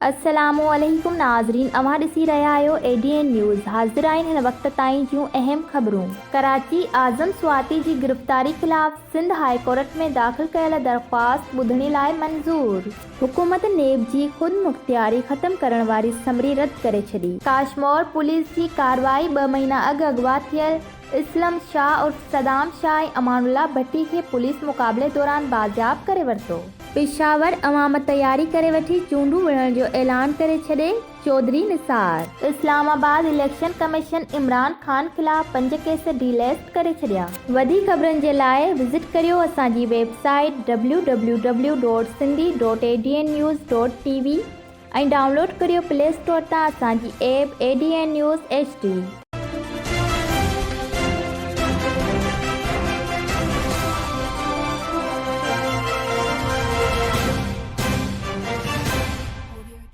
अस्सलामुअलैकुम नाज़रीन, अवां ॾिसी रहिया आहियो ADN न्यूज़। हाज़िर आहिनि हिन वक़्त ताईं जूं अहम ख़बरूं। कराची आज़म स्वाति जी गिरफ़्तारी ख़िलाफ़ सिंध हाई कोर्ट में दाख़िल कयल दरख़्वास्त ॿुधण लाइ मंज़ूर। हुकूमत नेब जी ख़ुदि मुख़्तियारी ख़त्म करण वारी समरी रद्द करे छॾी। काशमोर पुलिस जी कार्रवाई 2 महीना अॻु अगवा थियल इस्लम शाह उर्फ़ सदाम शाह ऐं अमानुल्लाह भट्टी खे पुलिस मुक़ाबले दौरान बाज़ियाब करे वरितो। पेशावर अवाम तयारी करे वठी चूंडूं विढ़ण जो ऐलान करे छॾे चौधरी निसार। इस्लामाबाद इलेक्शन कमीशन इमरान ख़ान ख़िलाफ़ 5 केस डीलिस्ट करे छॾिया। वधीक ख़बरनि जे लाइ विज़िट करियो असांजी वेबसाइट www.sindhi.adnnews.tv ऐं डाउनलोड करियो प्ले स्टोर तां असांजी ऐप ADN News HD।